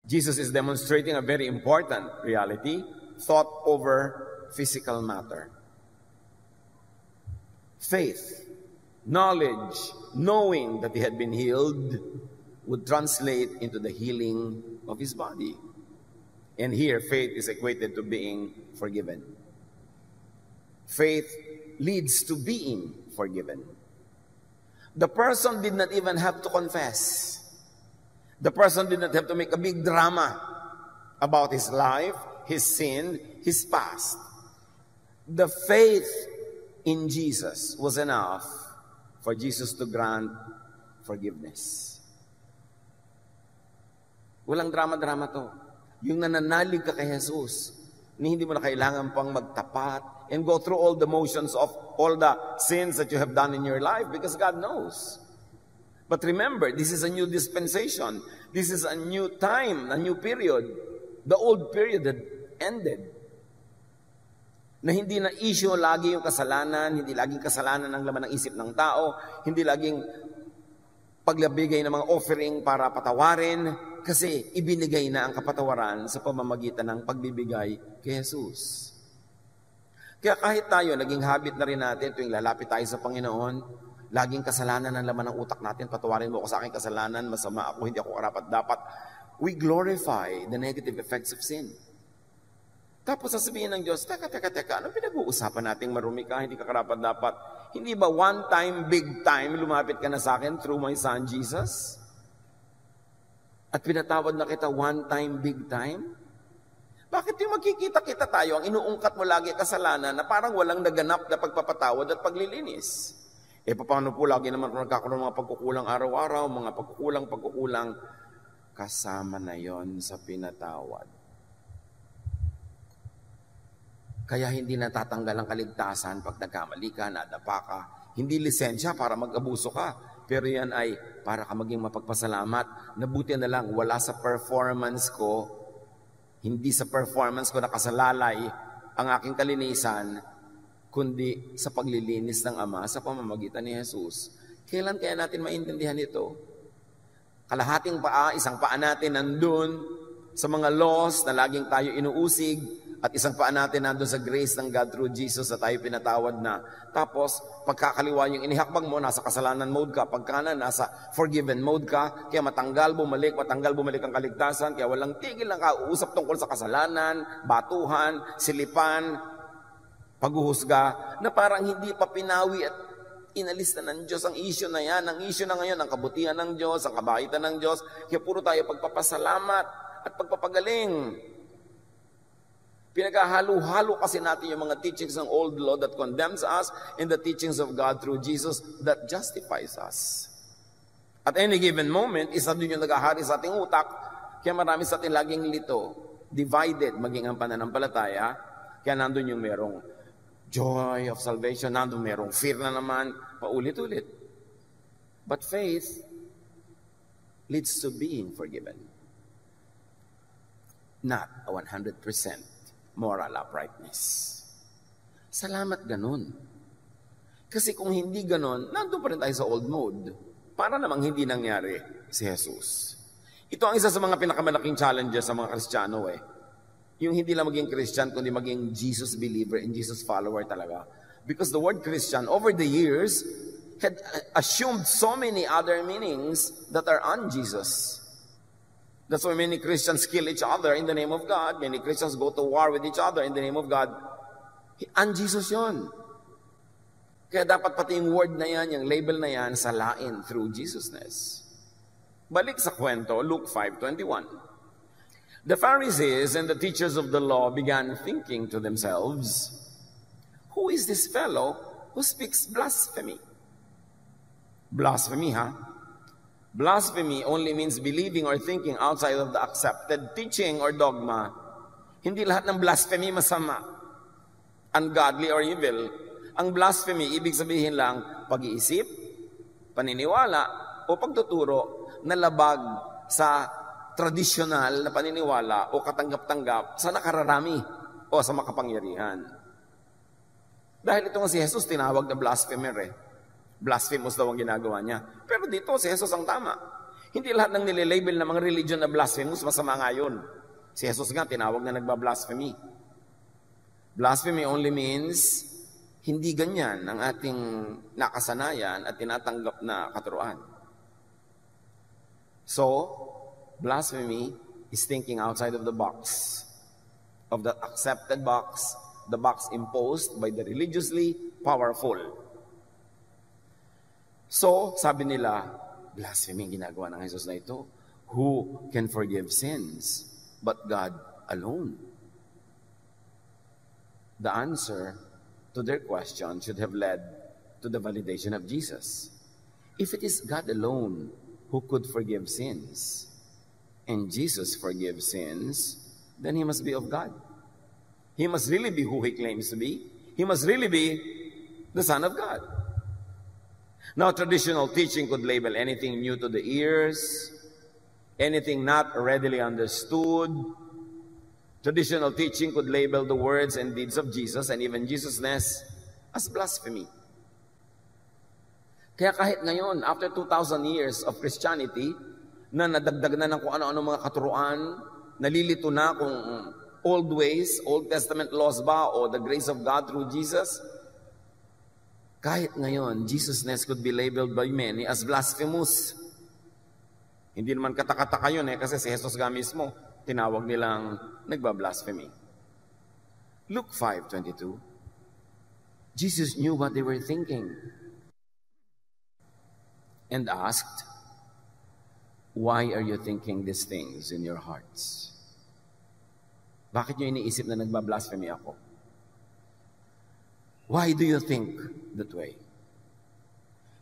Jesus is demonstrating a very important reality, thought over physical matter. Faith, knowledge, knowing that he had been healed, would translate into the healing of his body. And here, faith is equated to being forgiven. Faith leads to being forgiven. The person did not even have to confess. The person did not have to make a big drama about his life, his sin, his past. The faith in Jesus was enough for Jesus to grant forgiveness. Walang drama-drama to. Yung nananalig ka kay Jesus, hindi mo na kailangan pang magtapat and go through all the motions of all the sins that you have done in your life because God knows. But remember, this is a new dispensation. This is a new time, a new period. The old period had ended. Na hindi na issue lagi yung kasalanan, hindi laging kasalanan ang laman ng isip ng tao, hindi laging paglabigay ng mga offering para patawarin, kasi ibinigay na ang kapatawaran sa pamamagitan ng pagbibigay kay Jesus. Kaya kahit tayo, naging habit na rin natin tuwing lalapit tayo sa Panginoon, laging kasalanan ang laman ng utak natin, patawarin mo ako sa aking kasalanan, masama ako, hindi ako karapat-dapat. We glorify the negative effects of sin. Tapos sasabihin ng Diyos, teka, anong pinag-uusapan nating marumi ka, hindi ka karapat-dapat? Hindi ba one time, big time, lumapit ka na sa akin through my Son Jesus? At pinatawad na kita one time, big time? Bakit yung magkikita-kita tayo, ang inuungkat mo lagi kasalanan na parang walang naganap na pagpapatawad at paglilinis? Paano po lagi naman kung nagkakaroon ng mga pagkukulang araw-araw, mga pagkukulang, kasama na yon sa pinatawad. Kaya hindi natatanggal ang kaligtasan pag nagkamali ka, nadapa ka. Hindi lisensya para mag-abuso ka. Pero yan ay para ka maging mapagpasalamat. Nabuti na lang, wala sa performance ko, hindi sa performance ko nakasalalay ang aking kalinisan, kundi sa paglilinis ng Ama sa pamamagitan ni Jesus. Kailan kaya natin maintindihan ito? Kalahating paa, isang paa natin nandun sa mga laws na laging tayo inuusig, at isang paa natin nandun sa grace ng God through Jesus na tayo pinatawad na. Tapos, pagkakaliwa yung inihakbang mo, nasa kasalanan mode ka. Pagkanan, nasa forgiven mode ka. Kaya matanggal, bumalik ang kaligtasan. Kaya walang tigil ng kauusap tungkol sa kasalanan, batuhan, silipan, paghuhusga, na parang hindi pa pinawi at inalis na ng Diyos ang issue na yan. Ang issue na ngayon, ang kabutihan ng Diyos, ang kabaitan ng Diyos. Kaya puro tayo pagpapasalamat at pagpapagaling. Pinaghahalo-halo kasi natin yung mga teachings ng old law that condemns us and the teachings of God through Jesus that justifies us. At any given moment, isa din yung naghahari sa ating utak, kaya marami sa ating laging lito, divided maging ang pananampalataya, kaya nandun yung merong joy of salvation, nandun merong fear na naman, paulit-ulit. But faith leads to being forgiven. Not a 100% moral uprightness. Salamat ganun. Kasi kung hindi ganun, nandun pa rin tayo sa old mode. Para namang hindi nangyari si Jesus. Ito ang isa sa mga pinakamalaking challenges sa mga Kristiyano Yung hindi lang maging Christian, kundi maging Jesus believer and Jesus follower talaga. Because the word Christian, over the years, had assumed so many other meanings that are on Jesus. That's why many Christians kill each other in the name of God. Many Christians go to war with each other in the name of God. Ang Jesus yun. Kaya dapat pati yung word na yan, yung label na yan, salain through Jesusness. Balik sa kwento, Luke 5:21. The Pharisees and the teachers of the law began thinking to themselves, who is this fellow who speaks blasphemy? Blasphemy, Blasphemy only means believing or thinking outside of the accepted teaching or dogma. Hindi lahat ng blasphemy masama, ungodly or evil. Ang blasphemy, ibig sabihin lang, pag-iisip, paniniwala, o pagtuturo na labag sa tradisyonal na paniniwala o katanggap-tanggap sa nakararami o sa makapangyarihan. Dahil ito nga si Jesus tinawag na blasphemer Blasphemous daw ang ginagawa niya. Pero dito, si Jesus ang tama. Hindi lahat ng nililabel na mga religion na blasphemous, masama nga yun. Si Jesus nga, tinawag na nagbablasphemy. Blasphemy only means, hindi ganyan ang ating nakasanayan at tinatanggap na katuruan. So, blasphemy is thinking outside of the box, of the accepted box, the box imposed by the religiously powerful. So, sabi nila, blasphemy ang ginagawa ng Jesus na ito. Who can forgive sins but God alone? The answer to their question should have led to the validation of Jesus. If it is God alone who could forgive sins, and Jesus forgives sins, then He must be of God. He must really be who He claims to be. He must really be the Son of God. Now, traditional teaching could label anything new to the ears, anything not readily understood. Traditional teaching could label the words and deeds of Jesus and even Jesus-ness as blasphemy. Kaya kahit ngayon, after 2,000 years of Christianity, na nadagdag na ng kung ano-ano mga katuruan, nalilito na kung old ways, Old Testament laws ba, o the grace of God through Jesus, kahit ngayon, Jesus-ness could be labeled by many as blasphemous. Hindi naman katakataka yun kasi si Jesus nga mismo, tinawag nilang nagbablasphemy. Luke 5:22, Jesus knew what they were thinking and asked, why are you thinking these things in your hearts? Bakit nyo iniisip na nagbablasphemy ako? Why do you think that way?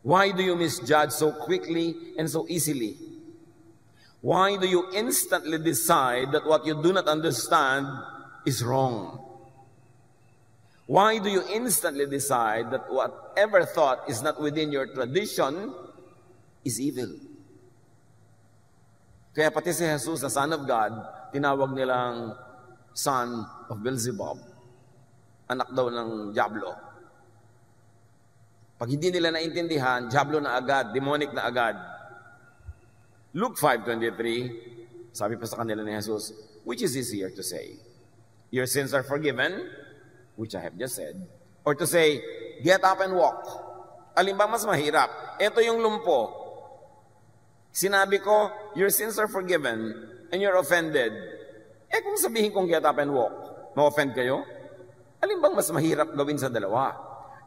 Why do you misjudge so quickly and so easily? Why do you instantly decide that what you do not understand is wrong? Why do you instantly decide that whatever thought is not within your tradition is evil? Kaya pati si Jesus, the Son of God, tinawag nilang son of Beelzebub. Anak daw ng Diablo. Pag hindi nila naintindihan, Diablo na agad, demonic na agad. Luke 5:23, sabi pa sa kanila ni Jesus, which is easier to say? Your sins are forgiven, which I have just said. Or to say, get up and walk. Alin ba mas mahirap? Ito yung lumpo. Sinabi ko, your sins are forgiven, and you're offended. Kung sabihin kong get up and walk, ma-offend kayo? Alin bang mas mahirap gawin sa dalawa?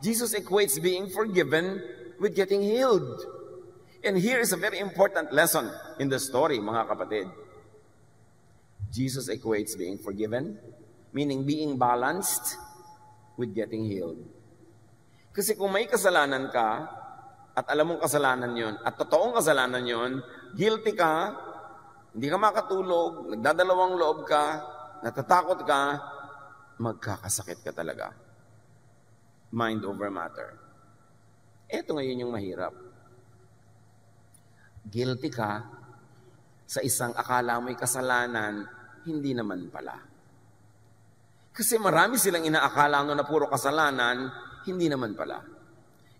Jesus equates being forgiven with getting healed. And here is a very important lesson in the story, mga kapatid. Jesus equates being forgiven, meaning being balanced, with getting healed. Kasi kung may kasalanan ka, at alam mong kasalanan yon, at totoong kasalanan yon, guilty ka, hindi ka makatulog, nagdadalawang loob ka, natatakot ka, magkakasakit ka talaga. Mind over matter. Ito ngayon yung mahirap. Guilty ka sa isang akala mo'y kasalanan, hindi naman pala. Kasi marami silang inaakala na puro kasalanan, hindi naman pala.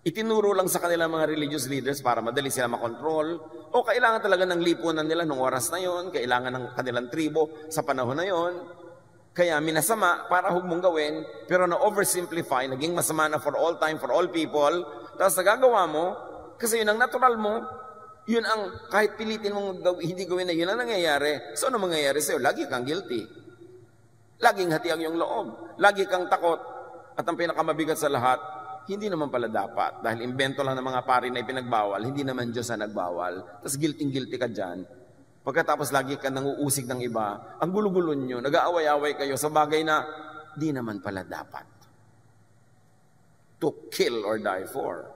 Itinuro lang sa kanila mga religious leaders para madali sila makontrol, o kailangan talaga ng lipunan nila nung oras na yon, kailangan ng kanilang tribo sa panahon na yon. Kaya minasama para huwag mong gawin, pero na-oversimplify, naging masama na for all time, for all people, tapos nagagawa mo, kasi yun ang natural mo, yun ang kahit pilitin mong hindi gawin na yun ang nangyayari. So ano mangyayari sa'yo? Lagi kang guilty. Laging hati ang iyong loob. Lagi kang takot. At ang pinakamabigat sa lahat, hindi naman pala dapat. Dahil invento lang ng mga pari na ipinagbawal, hindi naman Diyos ang nagbawal. Tapos guilty ka dyan. Pagkatapos lagi ka nanguusig ng iba, ang gulo-gulo nyo, nag-aaway-away kayo sa bagay na di naman pala dapat. To kill or die for.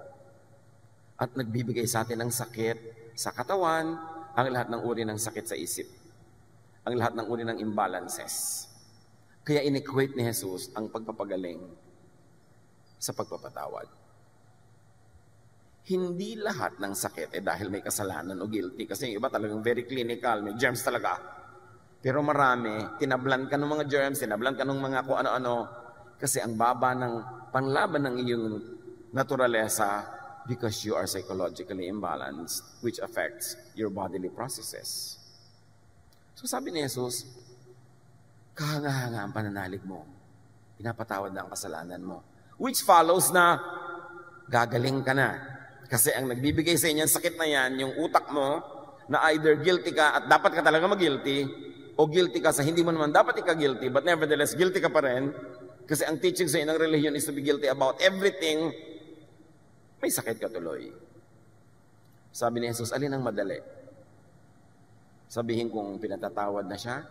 At nagbibigay sa atin ng sakit sa katawan, ang lahat ng uri ng sakit sa isip. Ang lahat ng uri ng imbalances. Kaya in-equate ni Jesus ang pagpapagaling sa pagpapatawad. Hindi lahat ng sakit dahil may kasalanan o guilty. Kasi yung iba talagang very clinical, may germs talaga. Pero marami, tinablan ka ng mga germs, tinablan ka ng mga kung ano-ano. Kasi ang baba ng panlaban ng iyong naturalesa Because you are psychologically imbalanced, which affects your bodily processes. So sabi ni Jesus, kahanga-hanga ang pananalig mo. Pinapatawad na ang kasalanan mo. Which follows na gagaling ka na. Kasi ang nagbibigay sa inyo sakit na yan, yung utak mo, na either guilty ka at dapat ka talaga mag-guilty, o guilty ka sa hindi mo naman dapat ika-guilty, but nevertheless, guilty ka pa rin. Kasi ang teaching sa inyo ng religion is to be guilty about everything. May sakit ka tuloy. Sabi ni Jesus, alin ang madali? Sabihin kung pinatatawad na siya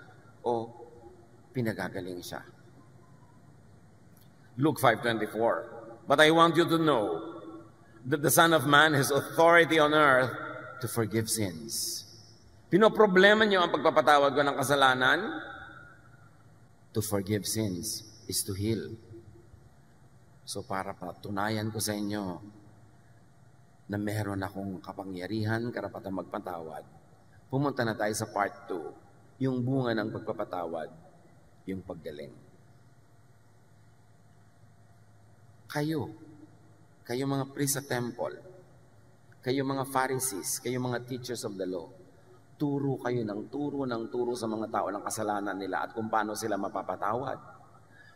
o pinagagaling siya. Luke 5:24. But I want you to know that the Son of Man has authority on earth to forgive sins. Pinoproblema niyo ang pagpapatawad ko ng kasalanan? To forgive sins is to heal. So para patunayan ko sa inyo na meron akong kapangyarihan, karapatang magpatawad, pumunta na tayo sa part 2, yung bunga ng pagpapatawad, yung paggaling. Kayo mga priests sa temple, kayo mga Pharisees, kayo mga teachers of the law, turo kayo ng turo sa mga tao ng kasalanan nila at kung paano sila mapapatawad.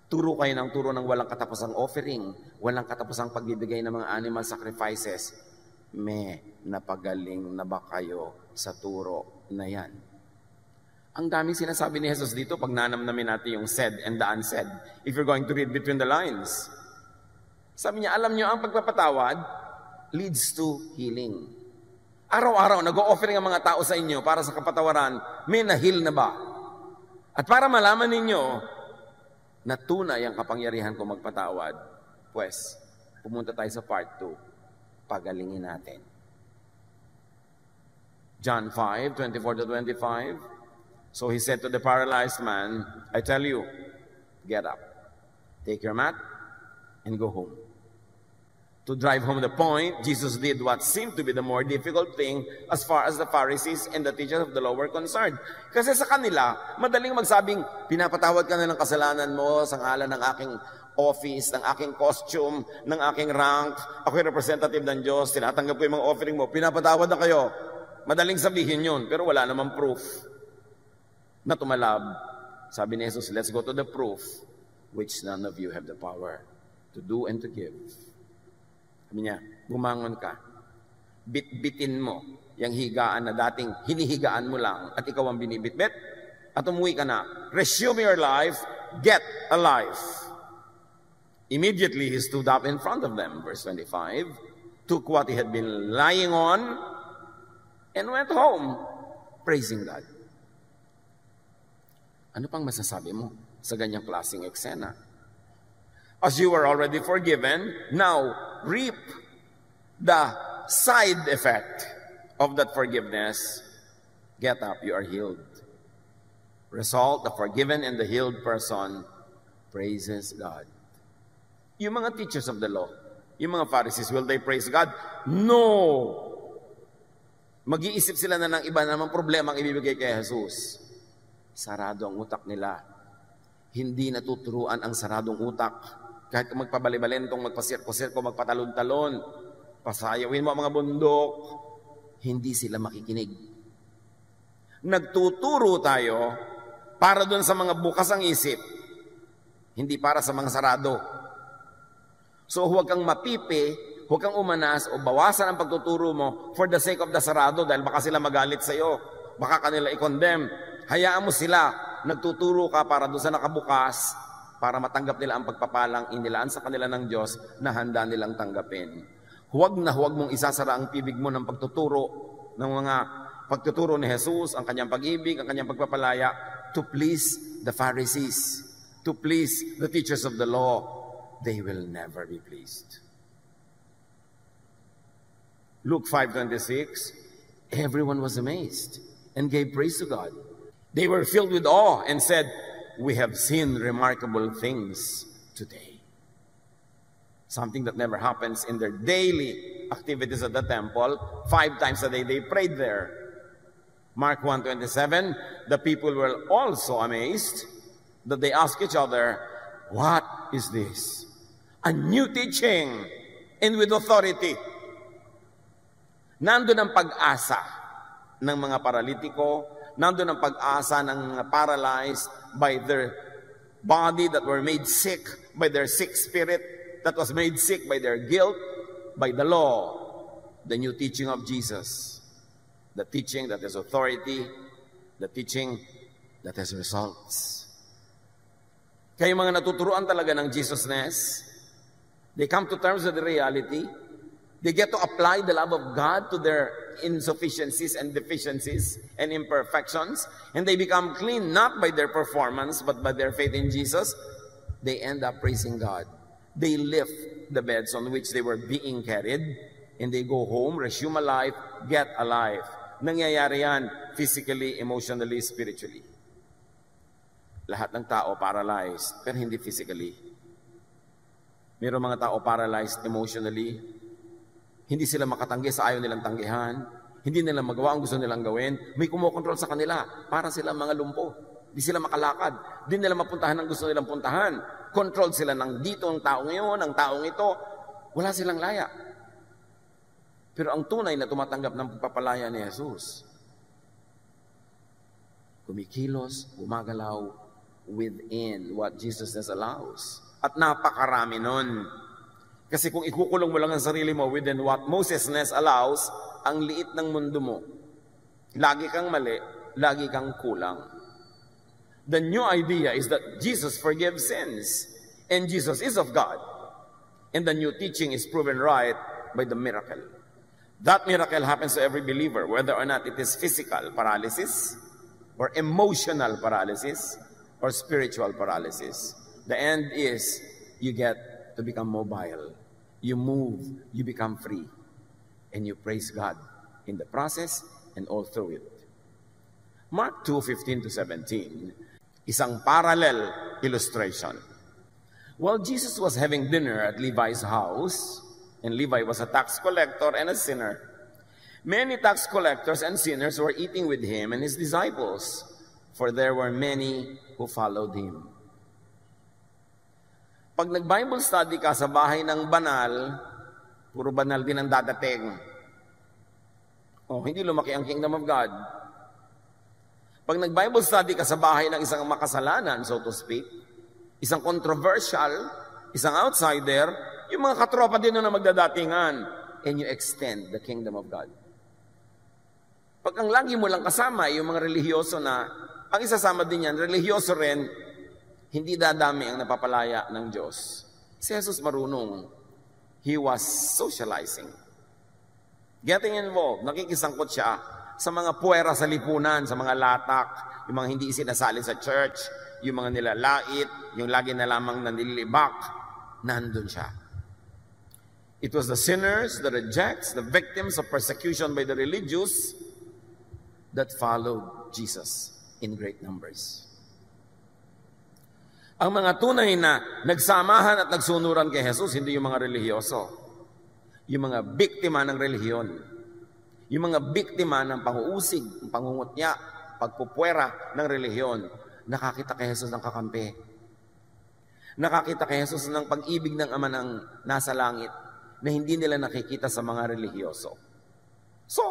Turo kayo ng turo ng walang katapusang offering, walang katapusang pagbibigay ng mga animal sacrifices. Napagaling na ba kayo sa turo na yan? Ang daming sinasabi ni Jesus dito pag nanamnamin natin yung said and the unsaid. If you're going to read between the lines. Sabi niya, alam niyo, ang pagpapatawad leads to healing. Araw-araw, nag-o-offering ang mga tao sa inyo para sa kapatawaran, may na-heal na ba? At para malaman ninyo na tunay ang kapangyarihan ko magpatawad, pues, pumunta tayo sa part 2. Pagalingin natin. John 5:24-25. So he said to the paralyzed man, I tell you, get up, take your mat, and go home. To drive home the point, Jesus did what seemed to be the more difficult thing as far as the Pharisees and the teachers of the law were concerned. Kasi sa kanila, madaling magsabing, pinapatawad ka na ng kasalanan mo sa ngalan ng aking office, ng aking costume, ng aking rank. Ako'y representative ng Diyos, tinatanggap ko yung mga offering mo, pinapatawad na kayo. Madaling sabihin yun, pero wala namang proof na tumalab. Sabi ni Jesus, let's go to the proof which none of you have the power to do and to give. Sabi niya, bumangon ka. Bitbitin mo yung higaan na dating hinihigaan mo lang at ikaw ang binibitbit at umuwi ka na. Resume your life, get a life. Immediately, he stood up in front of them, verse 25, took what he had been lying on, and went home, praising God. Ano pang masasabi mo sa ganyang klaseng eksena? As you were already forgiven, now reap the side effect of that forgiveness. Get up, you are healed. Result, the forgiven and the healed person praises God. Yung mga teachers of the law, yung mga Pharisees, will they praise God? No! Mag-iisip sila na ng iba namang problema ang ibibigay kay Jesus. Sarado ang utak nila. Hindi natuturuan ang saradong utak. Kahit magpabalibalentong, magpasirko-sirko, magpatalon-talon, pasayawin mo ang mga bundok, hindi sila makikinig. Nagtuturo tayo para doon sa mga bukas ang isip, hindi para sa mga sarado. So huwag kang mapipi, huwag kang umanas o bawasan ang pagtuturo mo for the sake of the sarado dahil baka sila magalit sa iyo, baka kanila i-condemn. Hayaan mo sila, nagtuturo ka para doon sa nakabukas para matanggap nila ang pagpapalang inilaan sa kanila ng Diyos na handa nilang tanggapin. Huwag na huwag mong isasara ang pibig mo ng pagtuturo ng mga pagtuturo ni Jesus, ang kanyang pag-ibig, ang kanyang pagpapalaya to please the Pharisees, to please the teachers of the law. They will never be pleased. Luke 5:26, everyone was amazed and gave praise to God. They were filled with awe and said, we have seen remarkable things today. Something that never happens in their daily activities at the temple. 5 times a day they prayed there. Mark 1:27, the people were also amazed that they asked each other, what is this? A new teaching and with authority. Nandun ang pag-asa ng mga paralitiko, nandun ang pag-asa ng mga paralyzed by their body that were made sick, by their sick spirit that was made sick by their guilt, by the law, the new teaching of Jesus, the teaching that has authority, the teaching that has results. Kaya yung mga natuturuan talaga ng Jesusness, they come to terms with the reality. They get to apply the love of God to their insufficiencies and deficiencies and imperfections, and they become clean not by their performance but by their faith in Jesus. They end up praising God. They lift the beds on which they were being carried, and they go home, resume a life, get a life. Nangyayari yan physically, emotionally, spiritually. Lahat ng tao paralyzed, pero hindi physically. Mayroong mga tao paralyzed emotionally. Hindi sila makatanggi sa ayaw nilang tanggihan. Hindi nila magawa ang gusto nilang gawin. May kumokontrol sa kanila. Para sila mga lumpo. Hindi sila makalakad. Hindi nila mapuntahan ang gusto nilang puntahan. Control sila ng dito ang taong yun, ang taong ito. Wala silang laya. Pero ang tunay na tumatanggap ng pagpapalaya ni Jesus, kumikilos, gumagalaw within what Jesus allows. At napakarami nun. Kasi kung ikukulong mo lang ang sarili mo within what Moses' allows, ang liit ng mundo mo. Lagi kang mali, lagi kang kulang. The new idea is that Jesus forgives sins, and Jesus is of God. And the new teaching is proven right by the miracle. That miracle happens to every believer, whether or not it is physical paralysis, or emotional paralysis, or spiritual paralysis. The end is, you get to become mobile. You move, you become free. And you praise God in the process and all through it. Mark 2:15-17, isang parallel illustration. While Jesus was having dinner at Levi's house, and Levi was a tax collector and a sinner, many tax collectors and sinners were eating with him and his disciples, for there were many who followed him. Pag nag-Bible study ka sa bahay ng banal, puro banal din ang dadating. Hindi lumaki ang kingdom of God. Pag nag-Bible study ka sa bahay ng isang makasalanan, so to speak, isang controversial, isang outsider, yung mga katropa din na magdadatingan, and you extend the kingdom of God. Pag ang lagi mo lang kasama, yung mga relihiyoso na, ang isasama din yan, relihiyoso rin, hindi dadami ang napapalaya ng Diyos. Si Jesus marunong. He was socializing. Getting involved. Nakikisangkot siya sa mga puwera sa lipunan, sa mga latak, yung mga hindi sinasali sa church, yung mga nilalait, yung lagi na lamang nanilibak, nandun siya. It was the sinners, the rejects, the victims of persecution by the religious that followed Jesus in great numbers. Ang mga tunay na nagsamahan at nagsunuran kay Jesus, hindi yung mga relihiyoso. Yung mga biktima ng relihiyon. Yung mga biktima ng panguusig, pangungutya, pagpupwera ng relihiyon. Nakakita kay Jesus ng kakampi. Nakakita kay Jesus ng pag-ibig ng Ama ng nasa langit na hindi nila nakikita sa mga relihiyoso. So,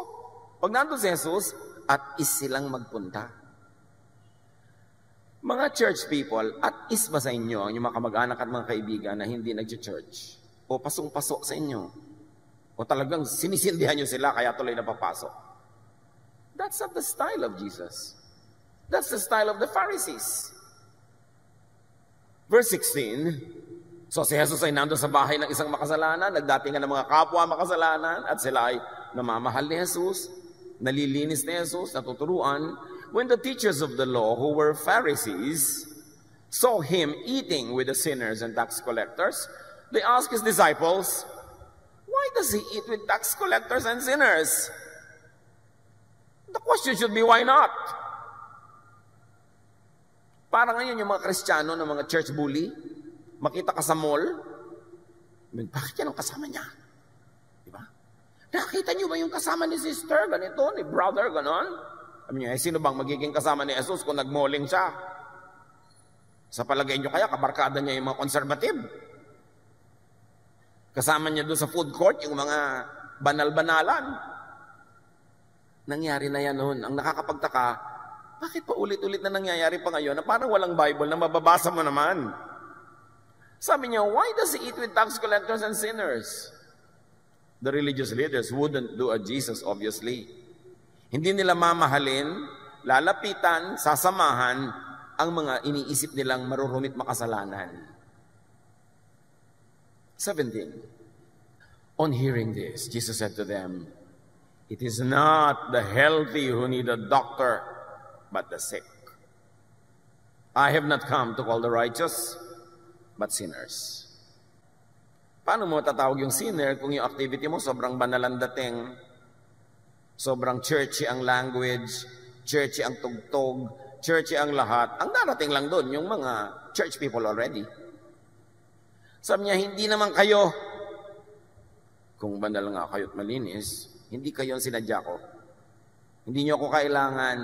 pag nandun si Jesus, at is silang magpunta. Mga church people, at is ba sa inyo ang mga kamag-anak at mga kaibigan na hindi nag-church? O pasong-pasok sa inyo? O talagang sinisindihan nyo sila kaya tuloy na papasok? That's not the style of Jesus. That's the style of the Pharisees. Verse 16, so si Jesus ay nandun sa bahay ng isang makasalanan, nagdatingan ng mga kapwa makasalanan, at sila ay namamahal ni Jesus, nalilinis ni Jesus, natuturuan. When the teachers of the law, who were Pharisees, saw him eating with the sinners and tax collectors, they asked his disciples, why does he eat with tax collectors and sinners? The question should be, why not? Para ngayon yung mga Kristiyano ng mga church bully, makita ka sa mall, bakit yan ang kasama niya? Diba? Nakita niyo ba yung kasama ni sister, ganito, ni brother, ganon? Sabi niya, sino bang magiging kasama ni Jesus kung nagmoling siya? Sa palagay niyo kaya, kabarkada niya yung mga conservative. Kasama niya doon sa food court, yung mga banal-banalan. Nangyari na yan noon. Ang nakakapagtaka, bakit pa ulit-ulit na nangyayari pa ngayon na parang walang Bible na mababasa mo naman? Sabi niya, why does he eat with tax collectors and sinners? The religious leaders wouldn't do a Jesus, obviously. Hindi nila mamahalin, lalapitan, sasamahan ang mga iniisip nilang marurumit makasalanan. 17. On hearing this, Jesus said to them, it is not the healthy who need a doctor, but the sick. I have not come to call the righteous, but sinners. Paano mo tatawag yung sinner kung yung activity mo sobrang banal ang dating, sobrang churchy ang language, churchy ang tugtog, churchy ang lahat? Ang darating lang doon, yung mga church people already. Sabi niya, hindi naman kayo, kung banal nga kayo't malinis, hindi kayo ang sinadya ko. Hindi niyo ako kailangan.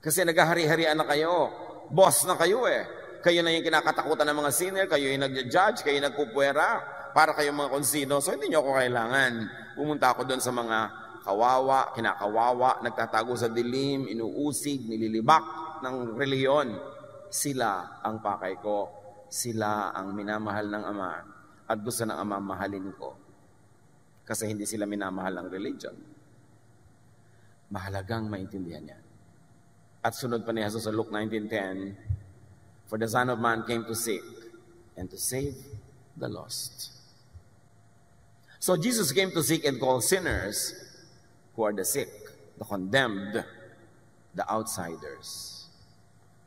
Kasi naghahari-harian na kayo. Boss na kayo eh. Kayo na yung kinakatakutan ng mga sinner, kayo yung nag-judge, kayo yung nagpupwera, para kayong mga konsino. So hindi niyo ako kailangan. Pumunta ako doon sa mga kawawa, kinakawawa, nagtatago sa dilim, inuusig, nililibak ng reliyon. Sila ang pakay ko. Sila ang minamahal ng Ama. At gusto ng Ama mahalin ko. Kasi hindi sila minamahal ng religion. Mahalagang maintindihan niya. At sunod pa ni Jesus sa Luke 19:10, for the Son of Man came to seek and to save the lost. So Jesus came to seek and call sinners who are the sick, the condemned, the outsiders.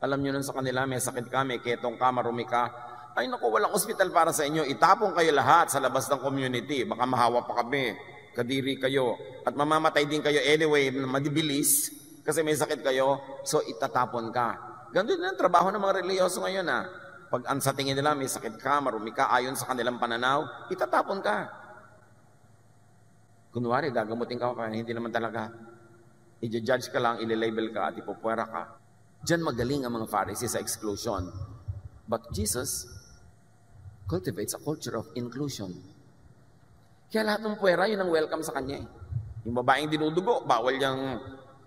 Alam niyo nun sa kanila, may sakit ka, may ketong ka, marumi ka, ay naku, walang ospital para sa inyo, itapon kayo lahat sa labas ng community, baka mahawa pa kami, kadiri kayo, at mamamatay din kayo anyway, madibilis, kasi may sakit kayo, so itatapon ka. Ganun din ang trabaho ng mga religyoso ngayon Pag sa tingin nila may sakit ka, marumi ka, ayon sa kanilang pananaw, itatapon ka. Kunwari, gagamutin ka pa, hindi naman talaga. I-judge ka lang, ililabel ka at ipupwera ka. Diyan magaling ang mga Pharisees sa exclusion. But Jesus cultivates a culture of inclusion. Kaya lahat ng puwera, yun ang welcome sa kanya. Yung babaeng dinudugo, bawal niyang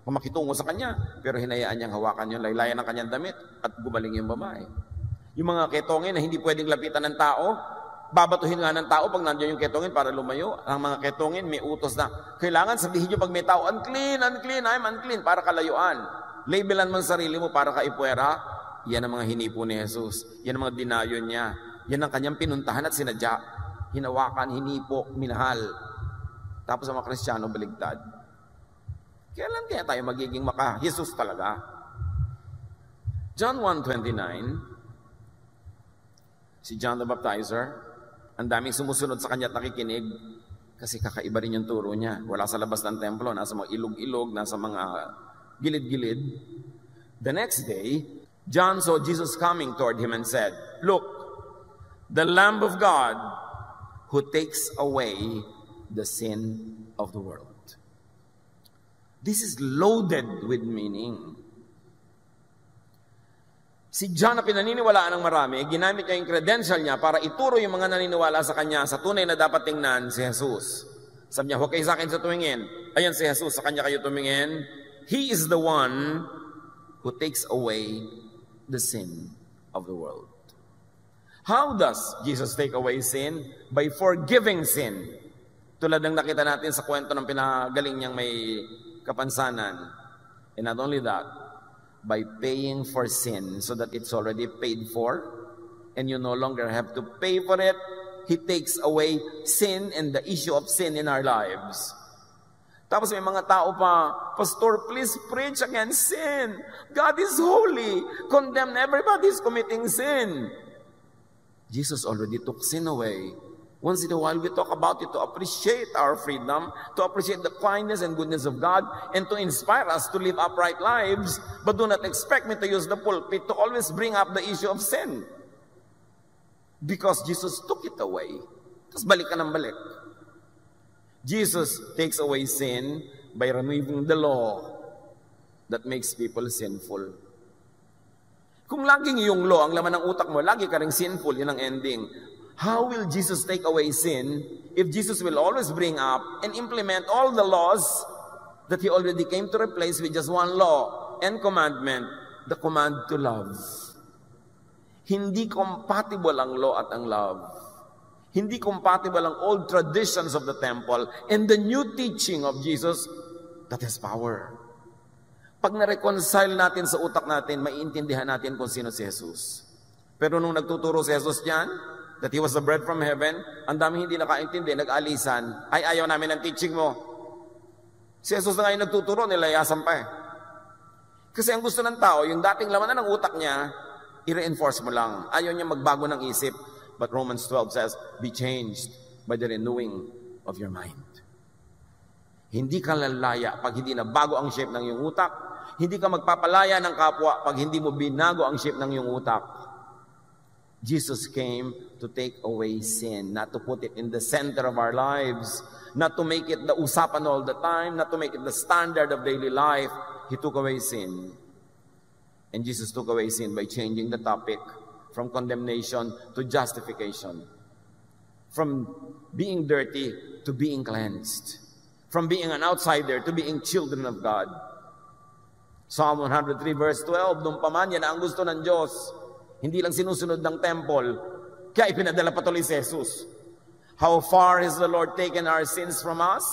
makitungo sa kanya. Pero hinayaan niyang hawakan yung laylayan ng kanyang damit at gumaling yung babae. Yung mga ketongin na hindi pwedeng lapitan ng tao, babatuhin nga ng tao pag nandiyan yung ketongin para lumayo. Ang mga ketongin may utos na, kailangan sabihin nyo pag may tao, unclean, unclean, I'm unclean, para kalayuan. Labelan mo ang sarili mo para kaipwera. Yan ang mga hinipo ni Jesus. Yan ang mga dinayon niya. Yan ang kanyang pinuntahan at sinadya. Hinawakan, hinipo, minahal. Tapos ang mga Kristiyano baligtad. Kailan kaya tayo magiging maka-Jesus talaga? John 1:29, si John the Baptizer, ang daming sumusunod sa kanya at nakikinig kasi kakaiba rin yung turo niya. Wala sa labas ng templo, nasa mga ilog-ilog, nasa mga gilid-gilid. The next day, John saw Jesus coming toward him and said, look, the Lamb of God who takes away the sin of the world. This is loaded with meaning. Si John na pinaniniwalaan ng marami, ginamit niya yung credential niya para ituro yung mga naniniwala sa kanya sa tunay na dapat tingnan si Jesus. Sabi niya, huwag kayo sa akin sa tumingin. Ayan si Jesus, sa kanya kayo tumingin. He is the one who takes away the sin of the world. How does Jesus take away sin? By forgiving sin. Tulad ng nakita natin sa kwento ng pinagaling niyang may kapansanan. And not only that, by paying for sin so that it's already paid for and you no longer have to pay for it. He takes away sin and the issue of sin in our lives. Tapos may mga tao pa, Pastor, please preach against sin. God is holy. Condemn everybody is committing sin. Jesus already took sin away. Once in a while, we talk about it to appreciate our freedom, to appreciate the kindness and goodness of God, and to inspire us to live upright lives. But do not expect me to use the pulpit to always bring up the issue of sin. Because Jesus took it away. Tapos balik ka ng balik. Jesus takes away sin by removing the law that makes people sinful. Kung laging yung law, ang laman ng utak mo, lagi ka ring sinful, yun ang ending. How will Jesus take away sin if Jesus will always bring up and implement all the laws that He already came to replace with just one law and commandment, the command to love. Hindi compatible ang law at ang love. Hindi compatible ang old traditions of the temple and the new teaching of Jesus that has power. Pag na-reconcile natin sa utak natin, maiintindihan natin kung sino si Jesus. Pero nung nagtuturo si Jesus diyan, that He was the bread from heaven, ang dami hindi nakaintindi, nag-alisan, ay ayaw namin ang teaching mo. Si Jesus na ngayon nagtuturo, nilayasan pa eh. Kasi ang gusto ng tao, yung dating laman ng utak niya, i-reinforce mo lang. Ayaw niya magbago ng isip. But Romans 12 says, be changed by the renewing of your mind. Hindi ka lalaya pag hindi na bago ang shape ng iyong utak. Hindi ka magpapalaya ng kapwa pag hindi mo binago ang shape ng iyong utak. Jesus came to take away sin, not to put it in the center of our lives, not to make it the usapan all the time, not to make it the standard of daily life. He took away sin. And Jesus took away sin by changing the topic from condemnation to justification. From being dirty to being cleansed. From being an outsider to being children of God. Psalm 103 verse 12, nung paman yan ang gusto ng Diyos, hindi lang sinusunod ng temple, kaya ipinadala patuloy si Jesus. How far has the Lord taken our sins from us?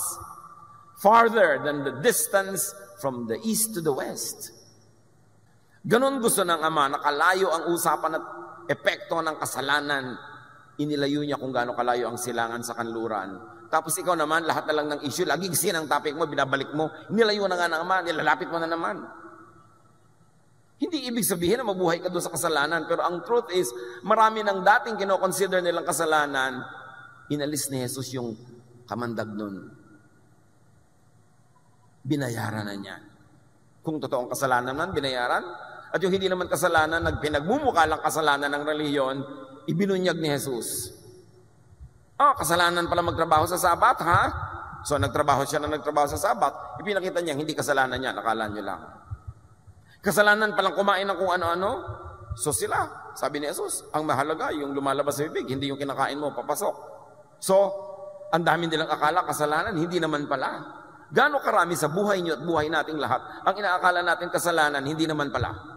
Farther than the distance from the east to the west. Ganon gusto ng Ama, nakalayo ang usapan at epekto ng kasalanan. Inilayo niya kung gaano kalayo ang silangan sa kanluran. Tapos ikaw naman, lahat na lang ng issue, laging sin ang topic mo, binabalik mo. Nilayo na nga ng Ama, nilalapit mo na naman. Hindi ibig sabihin na mabuhay ka doon sa kasalanan. Pero ang truth is, marami ng dating kinoconsider nilang kasalanan, inalis ni Jesus yung kamandag nun. Binayaran na niya. Kung totoong kasalanan man, binayaran. At yung hindi naman kasalanan, nagpinagmumukha lang kasalanan ng reliyon, ibinunyag ni Jesus. Kasalanan pala magtrabaho sa Sabat, ha? So nagtrabaho siya na nagtrabaho sa Sabat. Ipinakita niya, hindi kasalanan niya, nakala niyo lang. Kasalanan palang kumain ng kung ano-ano. So sila, sabi ni Jesus, ang mahalaga yung lumalabas sa bibig, hindi yung kinakain mo, papasok. So, ang dami nilang akala, kasalanan, hindi naman pala. Gaano karami sa buhay niyo at buhay nating lahat, ang inaakala natin kasalanan, hindi naman pala.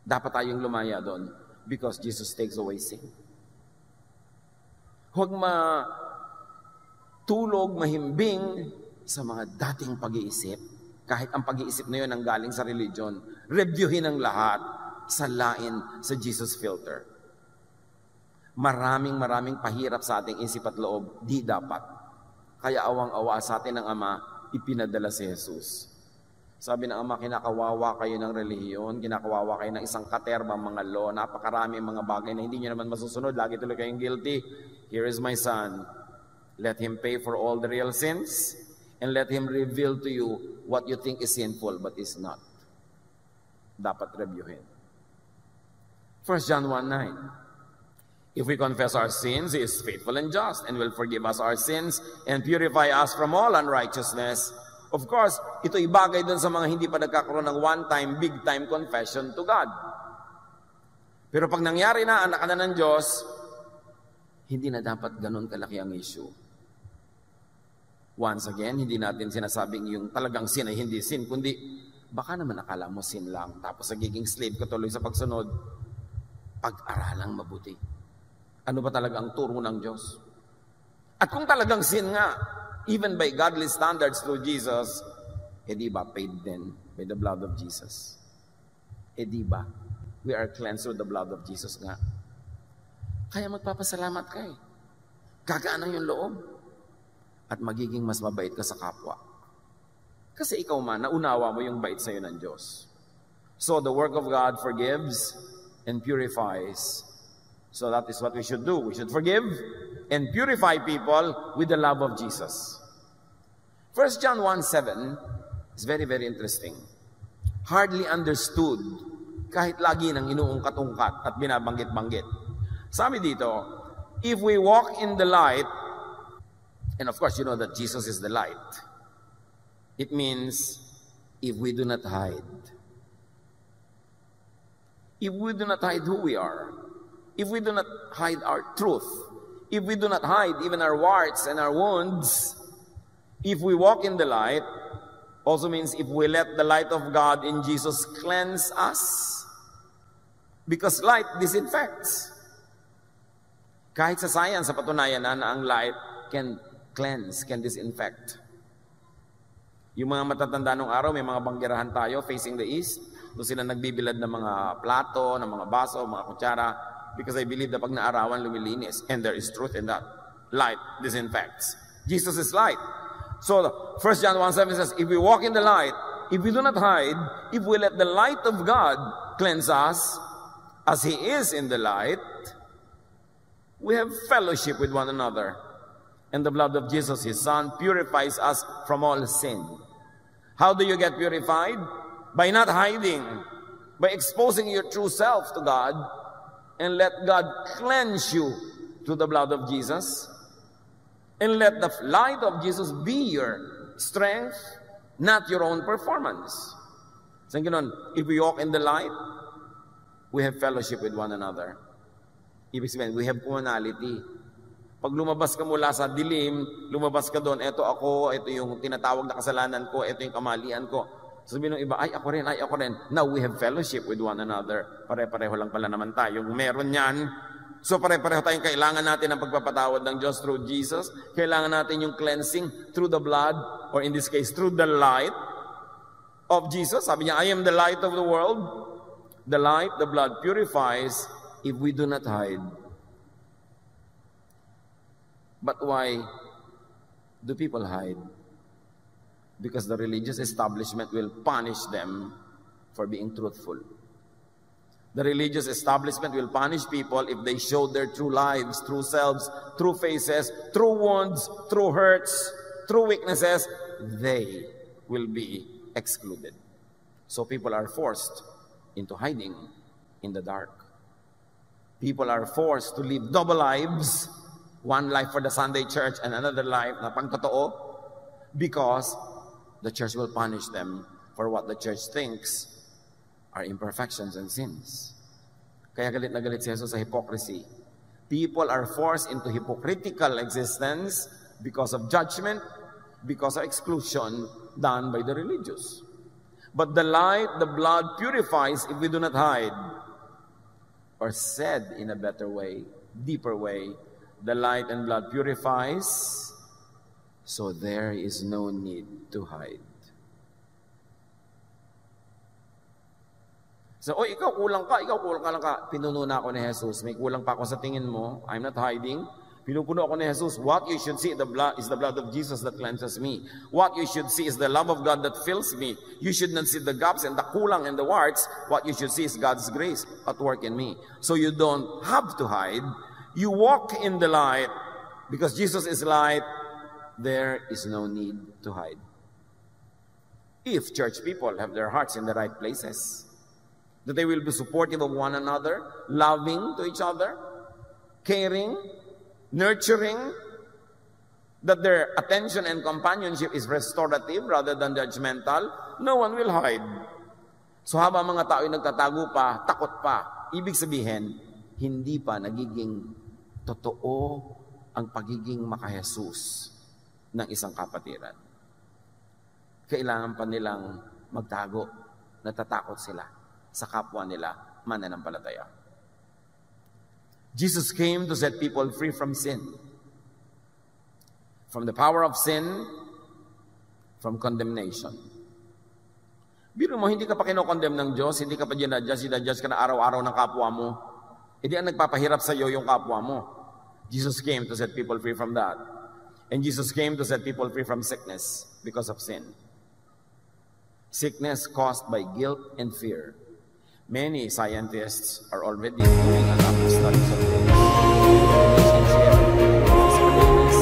Dapat tayong lumaya doon because Jesus takes away sin. Huwag matulog, mahimbing sa mga dating pag-iisip. Kahit ang pag-iisip na yun ang galing sa religion, reviewin ang lahat, salain sa Jesus filter. Maraming pahirap sa ating isip at loob, di dapat. Kaya awang-awa sa atin ng Ama, ipinadala si Jesus. Sabi ng Ama, kinakawawa kayo ng relihiyon, kinakawawa kayo ng isang katerbang mga law, napakarami mga bagay na hindi nyo naman masusunod, lagi tuloy kayong guilty. Here is my Son. Let Him pay for all the real sins, and let Him reveal to you what you think is sinful but is not. Dapat reviewin. 1 John 1:9. If we confess our sins, He is faithful and just and will forgive us our sins and purify us from all unrighteousness. Of course, ito'y bagay dun sa mga hindi pa nagkakaroon ng one-time, big-time confession to God. Pero pag nangyari na, anak ka na ng Diyos, hindi na dapat ganun kalaki ang issue. Once again, hindi natin sinasabing yung talagang sin ay hindi sin, kundi baka naman akala mo sin lang, tapos nagiging slave ka tuloy sa pagsunod. Pag-aralang mabuti. Ano ba talaga ang turo ng Diyos? At kung talagang sin nga, even by godly standards through Jesus, di ba paid then by the blood of Jesus? Di ba? We are cleansed through the blood of Jesus nga. Kaya magpapasalamat ka eh. Gagaan yung loob. At magiging mas mabait ka sa kapwa. Kasi ikaw man, naunawa mo yung bait sa'yo ng Diyos. So the work of God forgives and purifies. So that is what we should do. We should forgive and purify people with the love of Jesus. 1 John 1:7 is very, very interesting. Hardly understood kahit lagi nang inuungkat-ungkat at binabanggit-banggit. Sabi dito, if we walk in the light, and of course, you know that Jesus is the light. It means, if we do not hide. If we do not hide who we are. If we do not hide our truth. If we do not hide even our warts and our wounds. If we walk in the light, also means if we let the light of God in Jesus cleanse us. Because light disinfects. Kahit sa science, sa patunayan na ang light can cleanse, can disinfect. Yung mga matatanda nung araw, may mga banggerahan tayo facing the east. Doon sila nagbibilad ng mga plato, ng mga baso, mga kutsara. Because I believe na pag naarawan, lumilinis. And there is truth in that. Light disinfects. Jesus is light. So 1 John 1:7 says, if we walk in the light, if we do not hide, if we let the light of God cleanse us, as He is in the light, we have fellowship with one another. And the blood of Jesus, His Son, purifies us from all sin. How do you get purified? By not hiding, by exposing your true self to God, and let God cleanse you through the blood of Jesus. And let the light of Jesus be your strength, not your own performance. So, if we walk in the light, we have fellowship with one another. Ibig sabihin, we have commonality. Pag lumabas ka mula sa dilim, lumabas ka doon, eto ako, eto yung tinatawag na kasalanan ko, eto yung kamalian ko. Sabihin ng iba, ay ako rin, ay ako rin. Now we have fellowship with one another. Pare-pareho lang pala naman tayo. Meron yan. So pare-pareho tayong kailangan natin ang pagpapatawad ng Diyos through Jesus. Kailangan natin yung cleansing through the blood, or in this case, through the light of Jesus. Sabi niya, I am the light of the world. The light, the blood purifies if we do not hide. But why do people hide? Because the religious establishment will punish them for being truthful. The religious establishment will punish people if they show their true lives, true selves, true faces, true wounds, true hurts, true weaknesses. They will be excluded. So people are forced into hiding in the dark. People are forced to live double lives, one life for the Sunday church and another life na pangtotoo, because the church will punish them for what the church thinks are imperfections and sins. Kaya galit na galit si Jesus sa hypocrisy. People are forced into hypocritical existence because of judgment, because of exclusion done by the religious. But the light, the blood purifies if we do not hide. Or said in a better way, deeper way, the light and blood purifies, so there is no need to hide. So, ikaw kulang ka lang ka. Pinuno na ako ni Jesus. May kulang pa ako sa tingin mo. I'm not hiding. Pinupuno ako ni Jesus. What you should see is the blood of Jesus that cleanses me. What you should see is the love of God that fills me. You should not see the gaps and the kulang and the warts. What you should see is God's grace at work in me. So you don't have to hide. You walk in the light. Because Jesus is light, there is no need to hide. If church people have their hearts in the right places, that they will be supportive of one another, loving to each other, caring, nurturing, that their attention and companionship is restorative rather than judgmental, no one will hide. So habang mga tao ay nagtatago pa, takot pa, ibig sabihin, hindi pa nagiging totoo ang pagiging maka-Jesus ng isang kapatiran. Kailangan pa nilang magtago, natatakot sila sa kapwa nila mananampalataya. Jesus came to set people free from sin. From the power of sin, from condemnation. Biro mo, hindi ka pa kinokondem ng Diyos, hindi ka pa sinadjudge ka na araw-araw ng kapwa mo. Hindi ang nagpapahirap sa iyo yung kapwa mo. Jesus came to set people free from that. And Jesus came to set people free from sickness because of sin. Sickness caused by guilt and fear. Many scientists are already doing a lot of studies on this relationship with physical illness,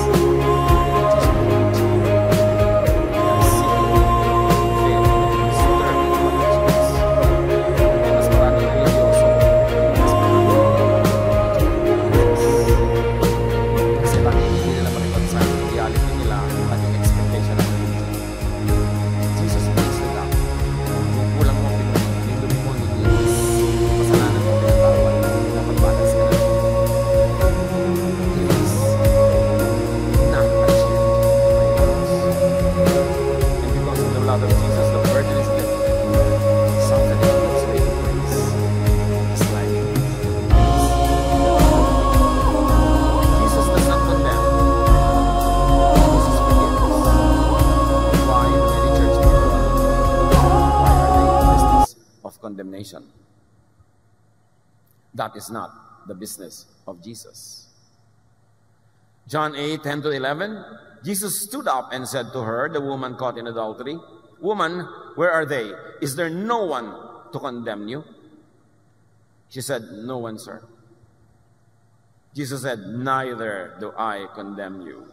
That is not the business of Jesus. John 8:10-11, Jesus stood up and said to her, the woman caught in adultery, "Woman, where are they? Is there no one to condemn you?" She said, "No one, sir." Jesus said, "Neither do I condemn you.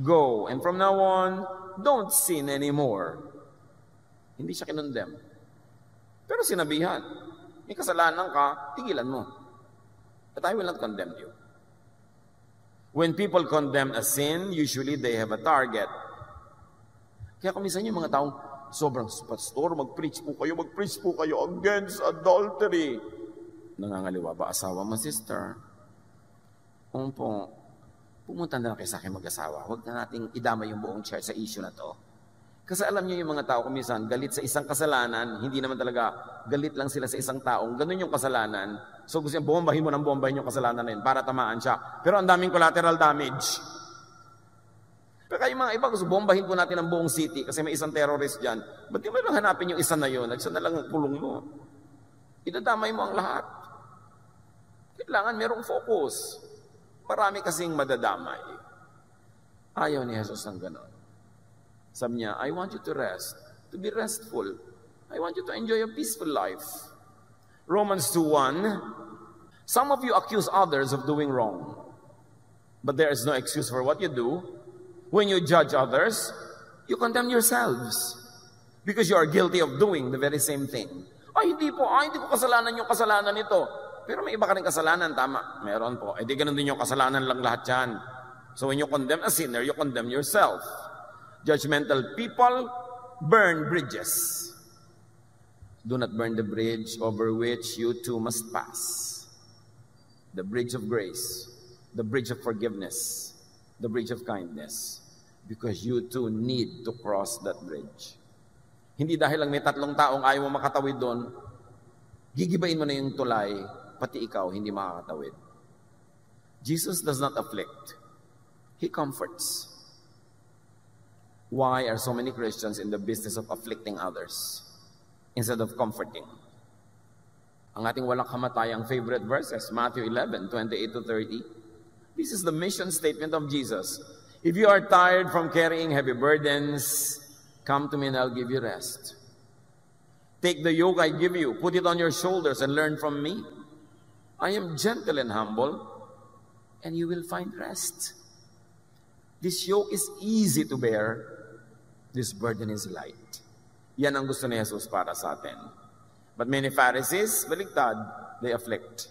Go, and from now on, don't sin anymore." Hindi siya kinondem. Pero sinabihan, may kasalanan ka, tigilan mo. But I will not condemn you. When people condemn a sin, usually they have a target. Kaya kung minsan yung mga taong, sobrang pastor, mag-preach po kayo against adultery. Nangangaliwa ba asawa mo, sister? Pumunta na lang kayo sa akin mag-asawa. Huwag na nating idama yung buong church sa issue na to. Kasi alam niyo yung mga tao kung minsan, galit sa isang kasalanan, hindi naman talaga galit lang sila sa isang taong, ganun yung kasalanan. So gusto niya, bombahin mo ng bombahin yung kasalanan na yun para tamaan siya. Pero ang daming collateral damage. Pero yung mga iba, gusto bombahin po natin ang buong city kasi may isang terrorist dyan. Ba't di mo lang hanapin yung isa na yun? At siya na lang ang pulong mo. Idadamay mo ang lahat. Kailangan merong focus. Marami kasing madadamay. Ayaw ni Jesus ng ganon. Sabi niya, I want you to rest, to be restful. I want you to enjoy a peaceful life. Romans 2:1, some of you accuse others of doing wrong, but there is no excuse for what you do. When you judge others, you condemn yourselves because you are guilty of doing the very same thing. Hindi ko kasalanan yung kasalanan nito. Pero may iba ka rin kasalanan, tama. Meron po. Di ganun din yung kasalanan lang lahat yan. So when you condemn a sinner, you condemn yourself. Judgmental people burn bridges. Do not burn the bridge over which you too must pass. The bridge of grace, the bridge of forgiveness, the bridge of kindness. Because you too need to cross that bridge. Hindi dahil lang may 3 taong ayaw mo makatawid doon, gigibain mo na yung tulay, pati ikaw hindi makakatawid. Jesus does not afflict. He comforts. Why are so many Christians in the business of afflicting others instead of comforting? Ang ating walang kamatayang favorite verses, Matthew 11:28-30. This is the mission statement of Jesus. If you are tired from carrying heavy burdens, come to me and I'll give you rest. Take the yoke I give you, put it on your shoulders and learn from me. I am gentle and humble, and you will find rest. This yoke is easy to bear. This burden is light. Yan ang gusto ni Jesus para sa atin. But many Pharisees, baligtad, they afflict.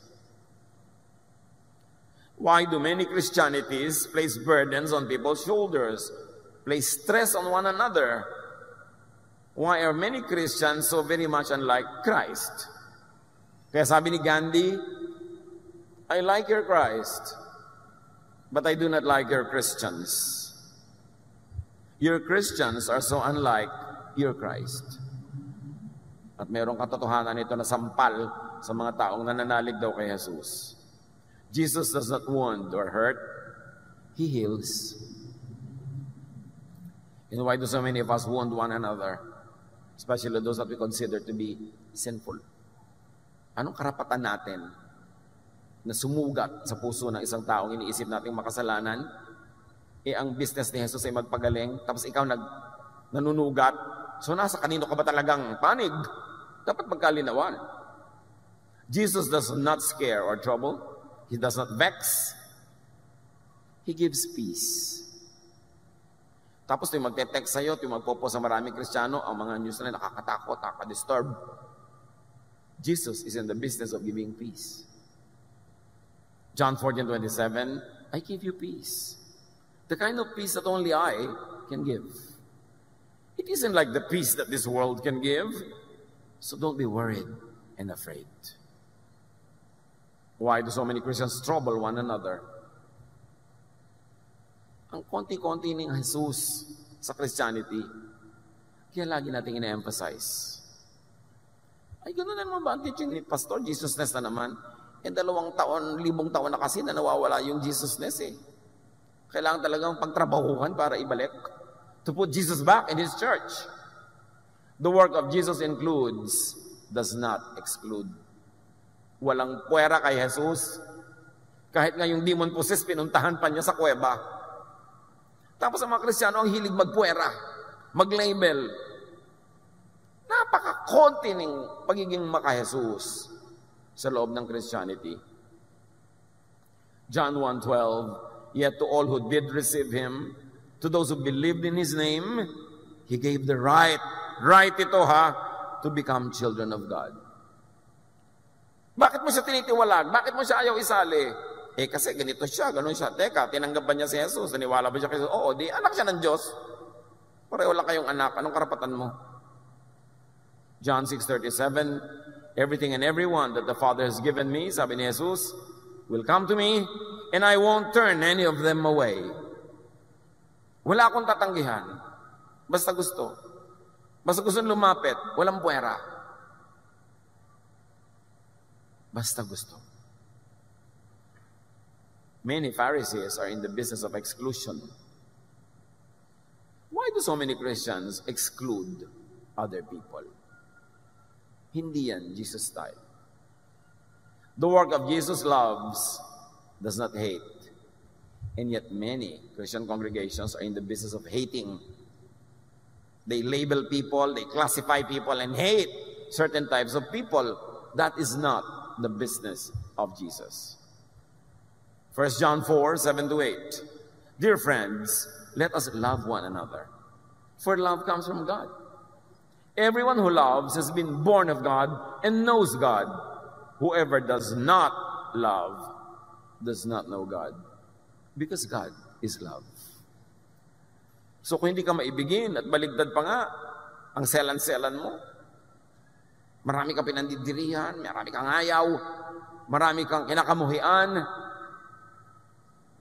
Why do many Christianities place burdens on people's shoulders, place stress on one another? Why are many Christians so very much unlike Christ? Kaya sabi ni Gandhi, I like your Christ, but I do not like your Christians. Your Christians are so unlike your Christ. At mayroong katotohanan nito na sampal sa mga taong nananalig daw kay Jesus. Jesus does not wound or hurt. He heals. And why do so many of us wound one another? Especially those that we consider to be sinful. Anong karapatan natin na sumugat sa puso ng isang taong iniisip nating makasalanan? Ang business ni Jesus ay magpagaling, tapos ikaw nanunugat. So nasa kanino ka ba talagang panig? Dapat magkalinawan. Jesus does not scare or trouble. He does not vex. He gives peace. Tapos yung magte-text sa'yo, yung magpopo sa maraming Kristiyano, ang mga news na nakakatakot, nakaka-disturb. Jesus is in the business of giving peace. John 14:27, I give you peace. The kind of peace that only I can give. It isn't like the peace that this world can give. So don't be worried and afraid. Why do so many Christians trouble one another? Ang konti-konti ng Jesus sa Christianity, kaya lagi natin ina-emphasize. Ay, gano'n na naman ba ang teaching ni Pastor? Jesusness na naman. 2,000 taon na kasi na nawawala yung Jesusness eh. Kailangan talagang pagtrabahuhan para ibalik. To put Jesus back in His church. The work of Jesus includes, does not exclude. Walang puwera kay Jesus. Kahit nga yung demon possessed, pinuntahan pa niya sa kuweba. Tapos ang mga Kristiyano ang hilig magpuwera, mag-label. Napaka-konti ng pagiging maka-Jesus sa loob ng Christianity. John 1:12, yet to all who did receive Him, to those who believed in His name, He gave the right ito to become children of God. Bakit mo siya tinitiwalag? Bakit mo siya ayaw isali? Kasi ganito siya, ganun siya. Teka, tinanggap ba niya si Jesus? Naniwala ba siya kay Jesus? Oo, di anak siya ng Diyos. Pareho lang kayong anak. Anong karapatan mo? John 6:37, everything and everyone that the Father has given me, sabi ni Jesus, will come to me, and I won't turn any of them away. Wala akong tatanggihan. Basta gusto. Basta gusto lumapit. Walang puwera. Basta gusto. Many Pharisees are in the business of exclusion. Why do so many Christians exclude other people? Hindi yan Jesus style. The work of Jesus loves, does not hate. And yet many Christian congregations are in the business of hating. They label people, they classify people, and hate certain types of people. That is not the business of Jesus. 1 John 4:7-8. Dear friends, let us love one another, for love comes from God. Everyone who loves has been born of God and knows God. Whoever does not love does not know God, because God is love. So kung hindi ka maibigin at baligtad pa nga ang selan-selan mo, marami kang pinandidirihan, marami kang ayaw, marami kang kinakamuhian.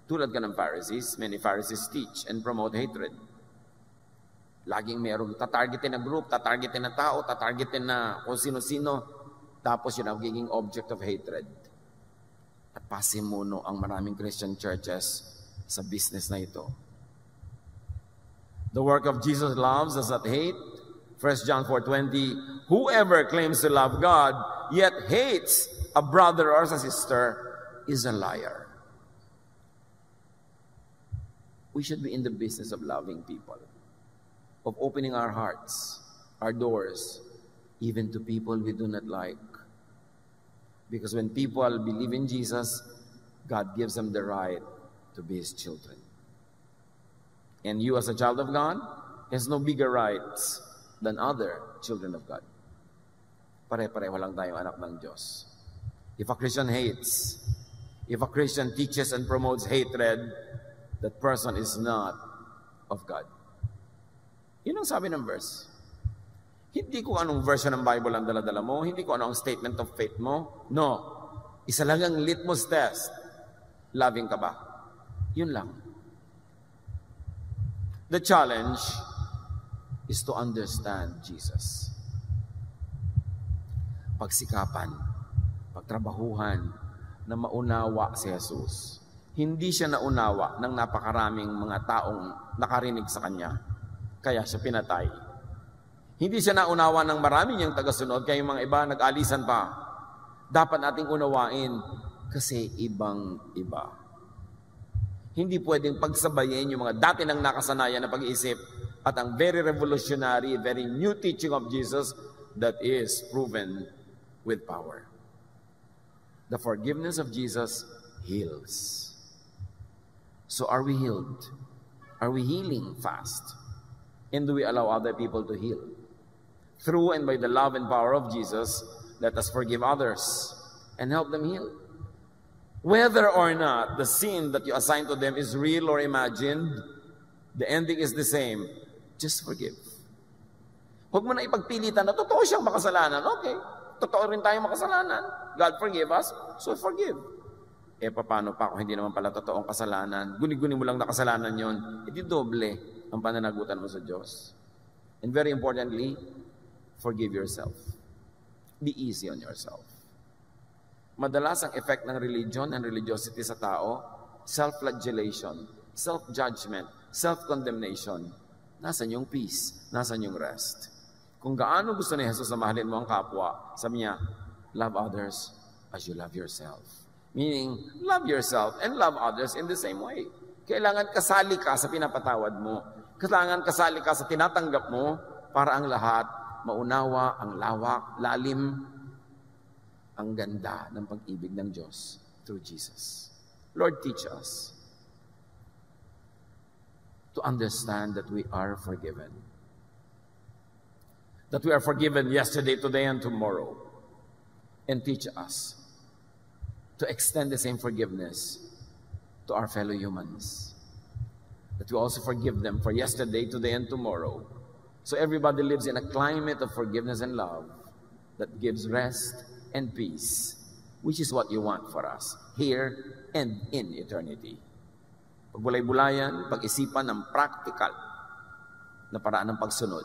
Tulad ka ng Pharisees, many Pharisees teach and promote hatred. Laging mayroong tatargetin na group, tatargetin na tao, tatargetin na kung sino-sino, tapos yun ang magiging object of hatred. At pasimuno ang maraming Christian churches sa business na ito. The work of Jesus loves does not hate. 1 John 4:20, whoever claims to love God, yet hates a brother or a sister, is a liar. We should be in the business of loving people, of opening our hearts, our doors, even to people we do not like. Because when people believe in Jesus, God gives them the right to be His children. And you as a child of God has no bigger rights than other children of God. Pare-pareho lang tayong anak ng Diyos. If a Christian hates, if a Christian teaches and promotes hatred, that person is not of God. Yun ang sabi ng verse. Hindi ko anong version ng Bible ang dala-dala mo, hindi ko ano ang statement of faith mo. No. Isa lang ang litmus test. Loving ka ba? Yun lang. The challenge is to understand Jesus. Pagsikapan, pagtrabahuhan, na maunawa si Jesus. Hindi siya naunawa ng napakaraming mga taong nakarinig sa Kanya. Kaya siya pinatay. Hindi siya naunawa ng marami niyang tagasunod, kaya yung mga iba nag-alisan pa. Dapat nating unawain kasi ibang-iba. Hindi pwedeng pagsabayin yung mga dati nang nakasanayan na pag-iisip at ang very revolutionary, very new teaching of Jesus that is proven with power. The forgiveness of Jesus heals. So are we healed? Are we healing fast? And do we allow other people to heal? Through and by the love and power of Jesus, let us forgive others and help them heal. Whether or not the sin that you assign to them is real or imagined, the ending is the same. Just forgive. Huwag mo na ipagpilitan na totoo siyang makasalanan. Okay, totoo rin tayong makasalanan. God forgive us, so forgive. Paano pa kung hindi naman pala totoong kasalanan? Guni-guni mo lang na kasalanan yon, edi doble ang pananagutan mo sa Diyos. And very importantly, forgive yourself. Be easy on yourself. Madalas ang effect ng religion and religiosity sa tao, self-flagellation, self-judgment, self-condemnation. Nasaan yung peace? Nasaan yung rest? Kung gaano gusto ni Jesus na mahalin mo ang kapwa, sabi niya, love others as you love yourself. Meaning, love yourself and love others in the same way. Kailangan kasali ka sa pinapatawad mo. Kailangan kasali ka sa tinatanggap mo para ang lahat maunawa ang lawak, lalim, ang ganda ng pag-ibig ng Diyos through Jesus. Lord, teach us to understand that we are forgiven. That we are forgiven yesterday, today, and tomorrow. And teach us to extend the same forgiveness to our fellow humans. That we also forgive them for yesterday, today, and tomorrow. So everybody lives in a climate of forgiveness and love that gives rest and peace, which is what you want for us, here and in eternity. Pagbulay-bulayan, pag-isipan ng practical na paraan ng pagsunod